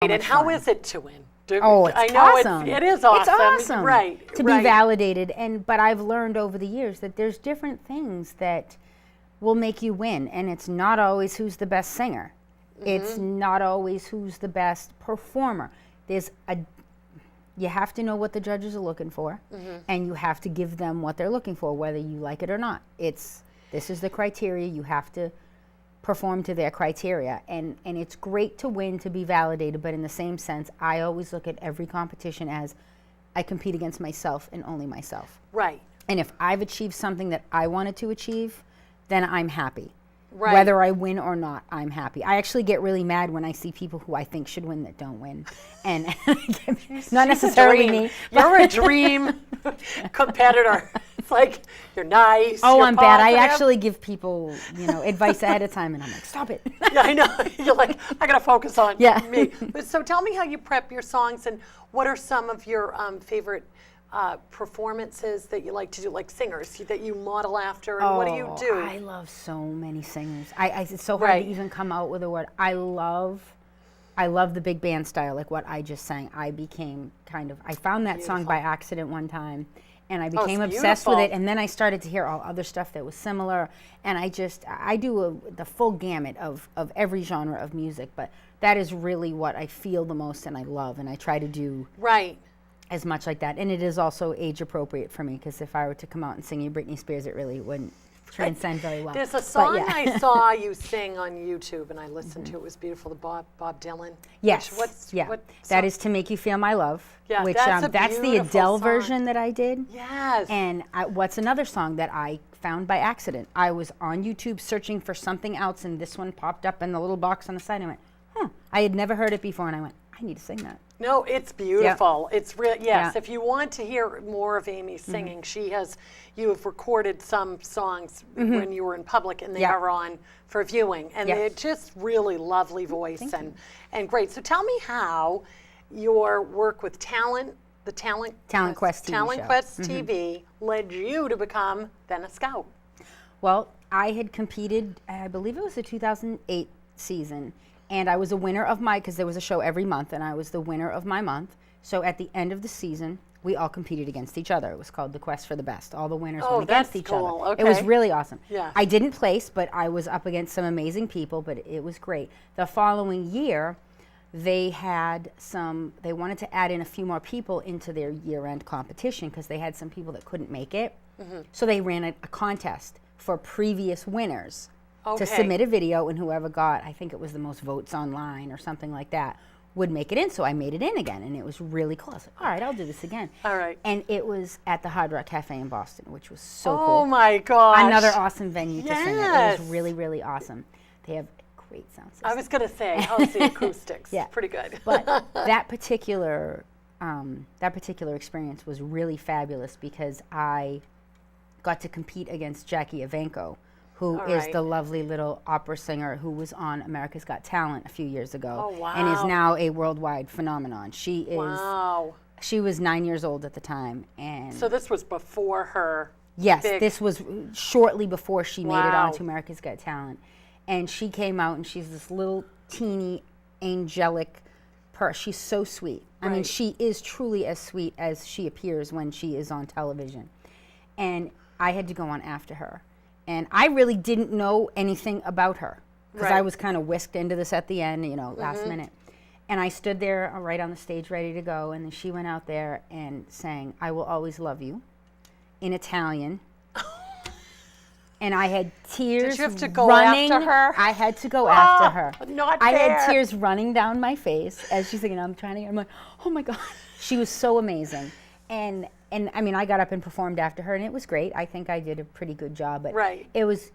And how is it to win? It's I know awesome. it is awesome. It's awesome, right? To be validated, but I've learned over the years that there's different things that will make you win, and it's not always who's the best singer. It's not always who's the best performer. You have to know what the judges are looking for, and you have to give them what they're looking for, whether you like it or not. This is the criteria. You have to perform to their criteria, and it's great to win, to be validated, but in the same sense, I always look at every competition as I compete against myself and only myself. Right. And if I've achieved something that I wanted to achieve, then I'm happy. Right. Whether I win or not, I'm happy. I actually get really mad when I see people who I think should win that don't win. And not necessarily me. You're a dream competitor. It's like, you're nice. Oh, you're I'm bad. I positive. actually give people, advice ahead of time, and I'm like, stop it. Yeah, I know. You're like, I got to focus on me. But so tell me how you prep your songs, and what are some of your favorite performances that you like to do, like singers that you model after, and what do you do? I love so many singers. It's so hard to even come out with a word. I love the big band style, like what I just sang. I became I found that song by accident one time, and I became obsessed with it, and then I started to hear all other stuff that was similar, and I do the full gamut of every genre of music, but that is really what I feel the most and I love, and I try to do as much like that. And it is also age appropriate for me, because if I were to come out and sing you Britney Spears, it really wouldn't transcend very well. There's a song I saw you sing on YouTube, and I listened to it. It was beautiful, the Bob Dylan. Yes. That is To Make You Feel My Love. Yeah, which that's the Adele song. version that I did. Yes. And what's another song that I found by accident? I was on YouTube searching for something else, and this one popped up in the little box on the side. And I went, I had never heard it before, and I went, I need to sing that. No, it's beautiful. Yep. It's real. Yes, if you want to hear more of Amy singing, you have recorded some songs when you were in public, and they are on for viewing, and they're just really lovely voice and great. So tell me how your work with the Talent Quest TV led you to become then a scout. Well, I had competed, I believe it was the 2008 season. And I was a winner of because there was a show every month, and I was the winner of my month. So at the end of the season, we all competed against each other. It was called the Quest for the Best. All the winners went against each other. Okay. It was really awesome. Yeah. I didn't place, but I was up against some amazing people, but it was great. The following year, they wanted to add in a few more people into their year-end competition, because they had some people that couldn't make it. So they ran a contest for previous winners to submit a video, and whoever got, I think it was the most votes online or something like that, would make it in. So I made it in again, and it was really cool. I was like, all right, I'll do this again. All right. And it was at the Hard Rock Cafe in Boston, which was so cool. Oh my gosh. Another awesome venue to sing at. It was really, really awesome. They have great sound system. I was going to say, how's the acoustics? Pretty good. But that particular experience was really fabulous, because I got to compete against Jackie Evancho, who is the lovely little opera singer who was on America's Got Talent a few years ago, and is now a worldwide phenomenon. She was 9 years old at the time, and so this was before her. Yes, this was shortly before she made it onto America's Got Talent, and she came out, and she's this little teeny angelic she's so sweet. I mean, she is truly as sweet as she appears when she is on television, and I had to go on after her. And I really didn't know anything about her, because I was kind of whisked into this at the end, last minute. And I stood there right on the stage ready to go, and then she went out there and sang "I Will Always Love You" in Italian. And I had tears. Did you have to go after her? I had to go after her. Not I fair. had tears running down my face as she's singing. I'm like, oh my God. She was so amazing. And I mean, I got up and performed after her, and it was great. I think I did a pretty good job. But it was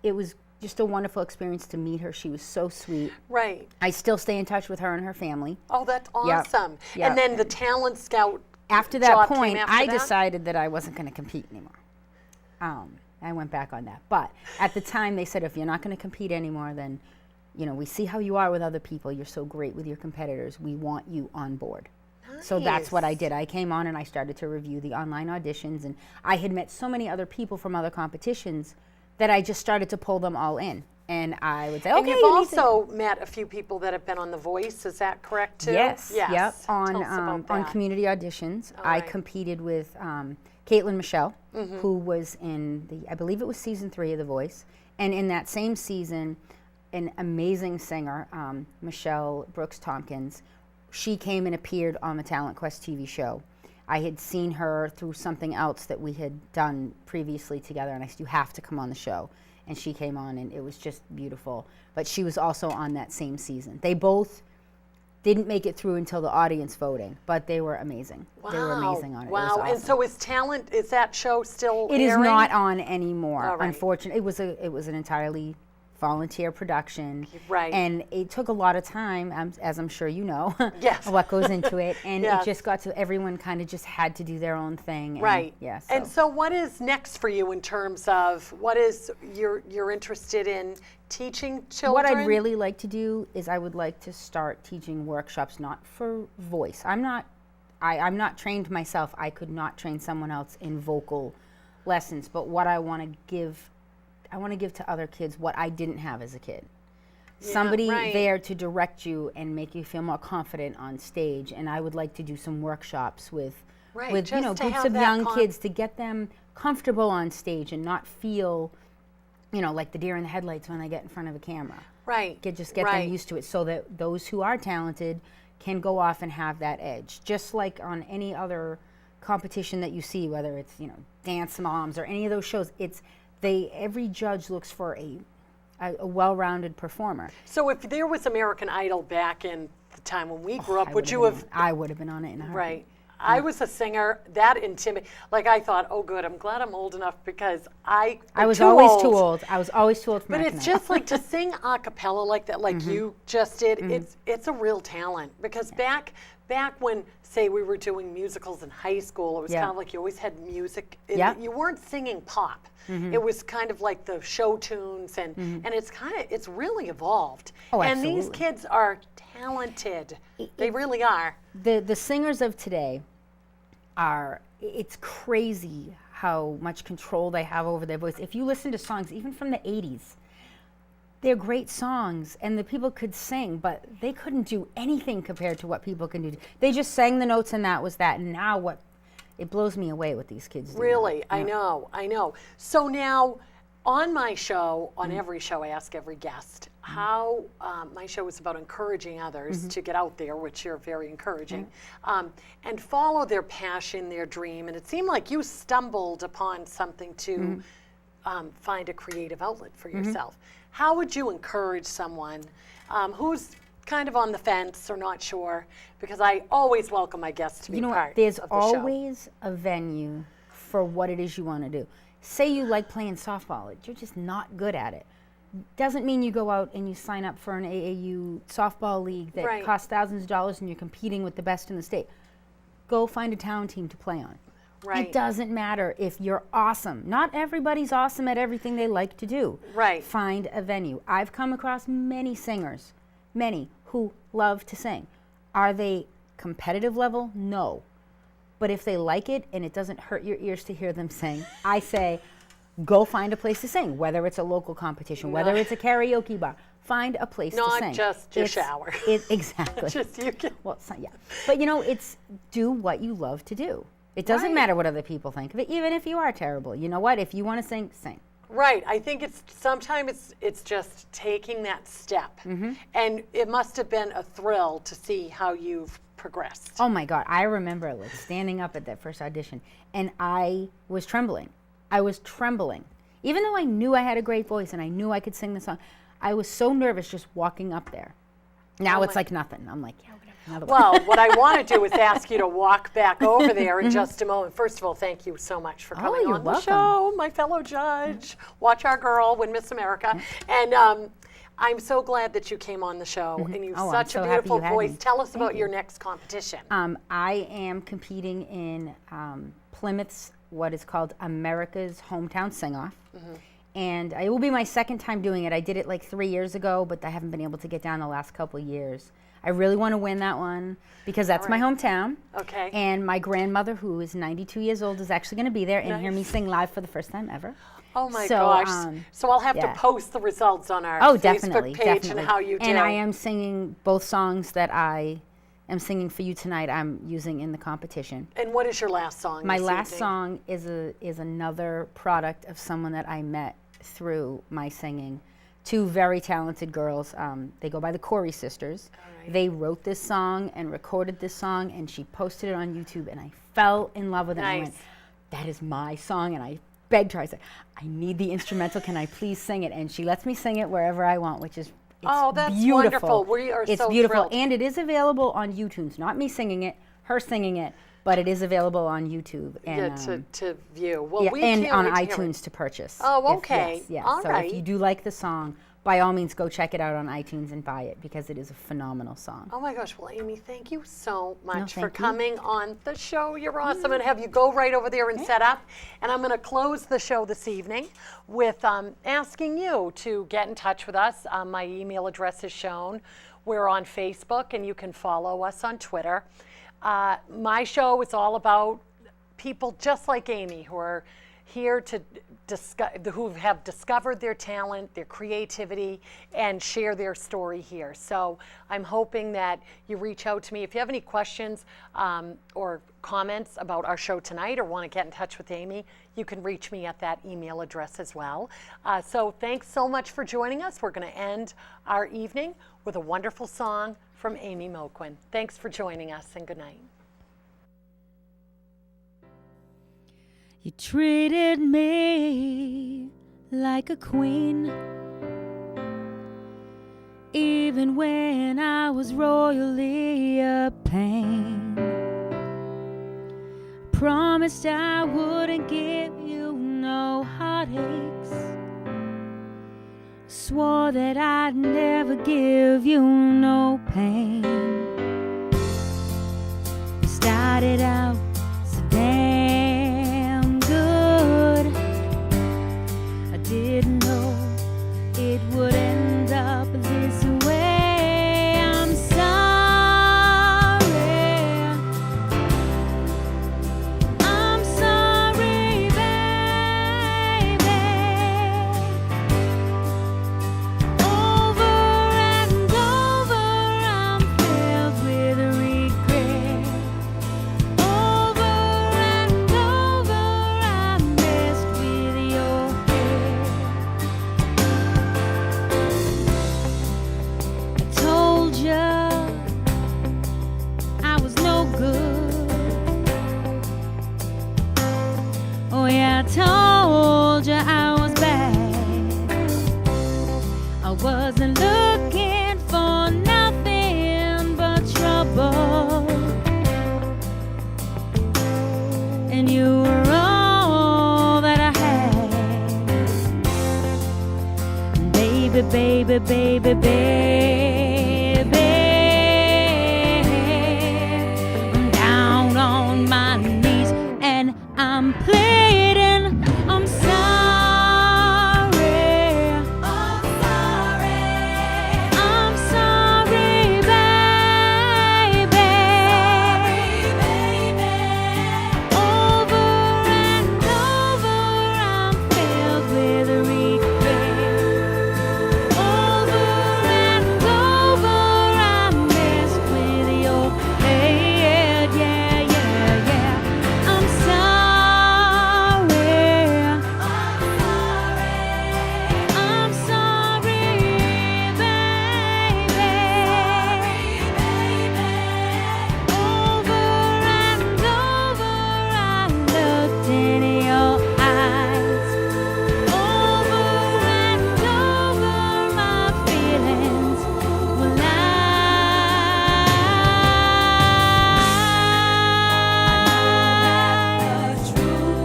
just a wonderful experience to meet her. She was so sweet. Right. I still stay in touch with her and her family. Oh, that's awesome. Yep. And then the Talent Scout. After that point, I decided that I wasn't going to compete anymore. I went back on that. But at the time, they said, if you're not going to compete anymore, then, we see how you are with other people. You're so great with your competitors. We want you on board. So that's what I did. I came on and I started to review the online auditions, and I had met so many other people from other competitions that I just started to pull them all in. And I would say, okay. And you've also met a few people that have been on The Voice. Is that correct too? Yes. Yes. Yep. Tell us about On that. community auditions, I right. competed with Caitlin Michelle, who was in I believe it was season 3 of The Voice, and in that same season, an amazing singer, Michelle Brooks Tompkins, she came and appeared on the Talent Quest TV show. I had seen her through something else that we had done previously together, and I said, you have to come on the show. And she came on, and it was just beautiful. But she was also on that same season. They both didn't make it through until the audience voting, but they were amazing. Wow. They were amazing on it. Wow. It was awesome. And so is that show still It is airing? not on anymore, All right. unfortunately. It was an entirely volunteer production. Right. And it took a lot of time, as I'm sure you know, Yes. what goes into it. And Yes. it just got to, everyone kind of just had to do their own thing. And, Right. Yeah. And so what is next for you in terms of what is you're interested in teaching children? What I'd really like to do is I would like to start teaching workshops, not for voice. I'm not trained myself. I could not train someone else in vocal lessons. But what I want to give to other kids what I didn't have as a kid. Somebody right. there to direct you and make you feel more confident on stage. And I would like to do some workshops with Just to groups have of that young kids to get them comfortable on stage and not feel, like the deer in the headlights when they get in front of a camera. Right. Get right. them used to it so that those who are talented can go off and have that edge. Just like on any other competition that you see, whether it's, Dance Moms or any of those shows, every judge looks for a well-rounded performer. So if there was American Idol back in the time when we grew up, would you have? I would have been on it in a heartbeat. Right. I was a singer that intimidated. Like I thought, oh, good. I'm glad I'm old enough because I was too always old. too old. I was always too old for But American it's Idol. just like to sing a cappella like that, like you just did. It's a real talent because back when, say, we were doing musicals in high school, it was kind of like you always had music. You weren't singing pop. It was kind of like the show tunes, and it's really evolved. Oh, and absolutely. these kids are talented. They really are. The singers of today it's crazy how much control they have over their voice. If you listen to songs, even from the 80s, they're great songs, and the people could sing, but they couldn't do anything compared to what people can do. They just sang the notes, and that was that. And now it blows me away what these kids do. Really, now. I know. So now, on my show, on every show, I ask every guest how my show is about encouraging others to get out there, which you're very encouraging, and follow their passion, their dream. And it seemed like you stumbled upon something to find a creative outlet for yourself. How would you encourage someone who's kind of on the fence or not sure? Because I always welcome my guests to be part of the show. There's always a venue for what it is you want to do. Say you like playing softball, you're just not good at it. Doesn't mean you go out and you sign up for an AAU softball league that costs thousands of dollars and you're competing with the best in the state. Go find a town team to play on. Right. It doesn't matter if you're awesome. Not everybody's awesome at everything they like to do. Right. Find a venue. I've come across many singers, who love to sing. Are they competitive level? No. But if they like it and it doesn't hurt your ears to hear them sing, I say, go find a place to sing, whether it's a local competition, whether it's a karaoke bar. Find a place to sing. Not just your shower. Exactly. Just you can. Well, yeah. But it's do what you love to do. It doesn't matter what other people think of it, even if you are terrible. You know what? If you want to sing, sing. Right. I think sometimes it's just taking that step. And it must have been a thrill to see how you've progressed. Oh my God. I remember standing up at that first audition and I was trembling. Even though I knew I had a great voice and I knew I could sing the song, I was so nervous just walking up there. Now it's like nothing. I'm like, yeah, whatever. Well, what I want to do is ask you to walk back over there in just a moment. First of all, thank you so much for coming you're on the welcome. show, my fellow judge. Watch our girl win Miss America. And I'm so glad that you came on the show, and you've such a beautiful voice. Tell us about your next competition. I am competing in Plymouth's what is called America's Hometown Sing-Off. And it will be my second time doing it. I did it like 3 years ago, but I haven't been able to get down the last couple of years. I really want to win that one because that's my hometown. Okay. And my grandmother, who is 92 years old, is actually going to be there and hear me sing live for the first time ever. Oh my gosh. So I'll have to post the results on our Facebook page and how you do. And I am singing both songs that I am singing for you tonight. I'm using in the competition. And what is your last song? My last song is another product of someone that I met through my singing. Two very talented girls. They go by the Corey sisters. Right. They wrote this song and recorded this song, and she posted it on YouTube, and I fell in love with it. Nice. And I went, that is my song, and I begged her. I said, I need the instrumental. Can I please sing it? And she lets me sing it wherever I want, which is that's beautiful. Wonderful. We are it's so beautiful, thrilled. and it is available on YouTube. Not me singing it, her singing it, but it is available on YouTube and to view. Well, we and can't on wait to iTunes to purchase. Oh, okay. All so right. if you do like the song, by all means, go check it out on iTunes and buy it because it is a phenomenal song. Oh my gosh. Well, Amy, thank you so much for coming on the show. You're awesome. I'm going to have you go right over there and set up. And I'm going to close the show this evening with asking you to get in touch with us. My email address is shown. We're on Facebook, and you can follow us on Twitter. My show is all about people just like Amy who are here to who have discovered their talent, their creativity, and share their story here. So I'm hoping that you reach out to me. If you have any questions or comments about our show tonight or want to get in touch with Amy, you can reach me at that email address as well. So thanks so much for joining us. We're going to end our evening with a wonderful song from Amy Moquin. Thanks for joining us, and good night. You treated me like a queen, even when I was royally a pain. Promised I wouldn't give you no heartaches, swore that I'd never give you no pain. We started out so damn good, I didn't know it would end up this way. I'm sorry, I'm sorry, baby. Over and over I'm filled with regret. Over and over I messed with your head. I told you I was no good. Oh yeah, I told you I was bad. I wasn't looking for nothing but trouble, and you were all that I had. Baby, baby, baby, baby, I'm down on my knees and I'm pleading. I'm sorry, I'm sorry, I'm sorry, baby. Over and over I'm filled with regret. Over and over I messed with your head. Yeah, yeah, yeah. I'm sorry, I'm sorry, baby. Over and over I looked in your eyes. Over and over my feelings were lies.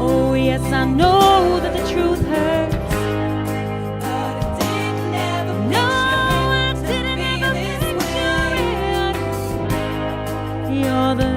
Oh yes, I know that the truth hurts. No, I didn't ever picture it. You're the